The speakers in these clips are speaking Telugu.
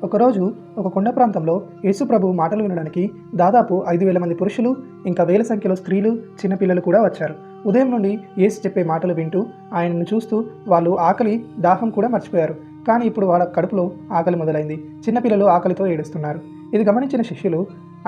ఒకరోజు ఒక కొండ ప్రాంతంలో యేసు ప్రభు మాటలు వినడానికి దాదాపు 5,000 మంది పురుషులు, ఇంకా వేల సంఖ్యలో స్త్రీలు, చిన్నపిల్లలు కూడా వచ్చారు. ఉదయం నుండి యేసు చెప్పే మాటలు వింటూ ఆయనను చూస్తూ వాళ్ళు ఆకలి, దాహం కూడా మర్చిపోయారు. కానీ ఇప్పుడు వాళ్ళ కడుపులో ఆకలి మొదలైంది. చిన్నపిల్లలు ఆకలితో ఏడుస్తున్నారు. ఇది గమనించిన శిష్యులు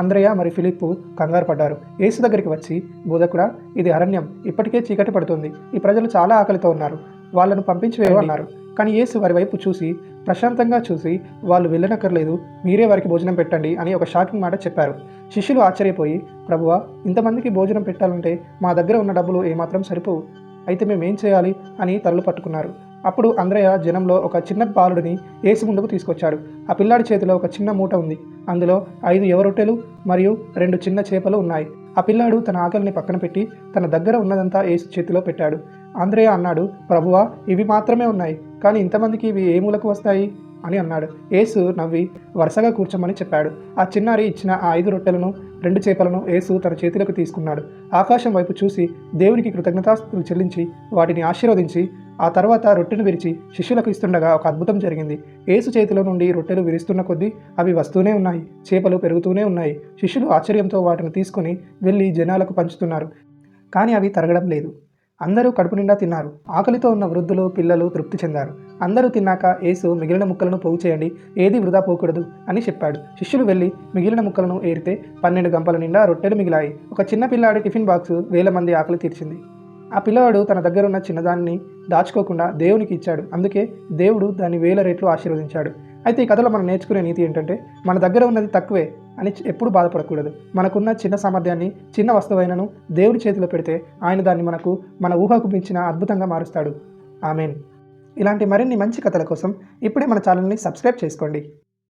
అంద్రయ మరియు ఫిలిప్పు కంగారు పడ్డారు. యేసు దగ్గరికి వచ్చి, బోధకుడా, ఇది అరణ్యం, ఇప్పటికే చీకటి పడుతుంది, ఈ ప్రజలు చాలా ఆకలితో ఉన్నారు, వాళ్ళను పంపించివేయు అన్నారు. కానీ యేసు వారి వైపు చూసి ప్రశాంతంగా చూసి, వాళ్ళు వెళ్ళనక్కర్లేదు, మీరే వారికి భోజనం పెట్టండి అని ఒక షాకింగ్ మాట చెప్పారు. శిష్యులు ఆశ్చర్యపోయి, ప్రభువా, ఇంతమందికి భోజనం పెట్టాలంటే మా దగ్గర ఉన్న డబ్బులు ఏమాత్రం సరిపోవు, అయితే మేమేం చేయాలి అని తలలు పట్టుకున్నారు. అప్పుడు అంద్రయ జనంలో ఒక చిన్న బాలుడిని యేసు ముందుకు తీసుకొచ్చాడు. ఆ పిల్లాడి చేతిలో ఒక చిన్న మూట ఉంది. అందులో 5 యవ రొట్టెలు మరియు 2 చిన్న చేపలు ఉన్నాయి. ఆ పిల్లాడు తన ఆకలిని పక్కన పెట్టి తన దగ్గర ఉన్నదంతా యేసు చేతిలో పెట్టాడు. అంద్రయ అన్నాడు, ప్రభువా, ఇవి మాత్రమే ఉన్నాయి, కానీ ఇంతమందికి ఇవి ఏ మూలకు వస్తాయి అని అన్నాడు. యేసు నవ్వి వరుసగా కూర్చోమని చెప్పాడు. ఆ చిన్నారి ఇచ్చిన ఆ 5 రొట్టెలను 2 చేపలను యేసు తన చేతిలోకి తీసుకున్నాడు. ఆకాశం వైపు చూసి దేవునికి కృతజ్ఞతాస్తుతులు చెల్లించి వాటిని ఆశీర్వదించి ఆ తర్వాత రొట్టెను విరిచి శిష్యులకు ఇస్తుండగా ఒక అద్భుతం జరిగింది. యేసు చేతిలో నుండి రొట్టెలు విరుస్తున్న కొద్దీ అవి వస్తూనే ఉన్నాయి, చేపలు పెరుగుతూనే ఉన్నాయి. శిష్యులు ఆశ్చర్యంతో వాటిని తీసుకుని వెళ్ళి జనాలకు పంచుతున్నారు. కానీ అవి తరగడం లేదు. అందరూ కడుపు నిండా తిన్నారు. ఆకలితో ఉన్న వృద్ధులు, పిల్లలు తృప్తి చెందారు. అందరూ తిన్నాక యేసు మిగిలిన ముక్కలను పోగు చేయండి, ఏది వృధా పోకూడదు అని చెప్పాడు. శిష్యులు వెళ్ళి మిగిలిన ముక్కలను ఏరితే 12 గంపల నిండా రొట్టెలు మిగిలాయి. ఒక చిన్న పిల్లాడి టిఫిన్ బాక్సు 1000 మంది ఆకలి తీర్చింది. ఆ పిల్లవాడు తన దగ్గరున్న చిన్నదాన్ని దాచుకోకుండా దేవునికి ఇచ్చాడు. అందుకే దేవుడు దాన్ని 1000 రెట్లు ఆశీర్వదించాడు. అయితే ఈ కథలో మనం నేర్చుకునే నీతి ఏంటంటే, మన దగ్గర ఉన్నది తక్కువే అని ఎప్పుడు బాధపడకూడదు. మనకున్న చిన్న సామర్థ్యాన్ని, చిన్న వస్తువైనను దేవుడి చేతిలో పెడితే ఆయన దాన్ని మన ఊహకు మించిన అద్భుతంగా మారుస్తాడు. ఆమేన్. ఇలాంటి మరిన్ని మంచి కథల కోసం ఇప్పుడే మన ఛానల్ని సబ్స్క్రైబ్ చేసుకోండి.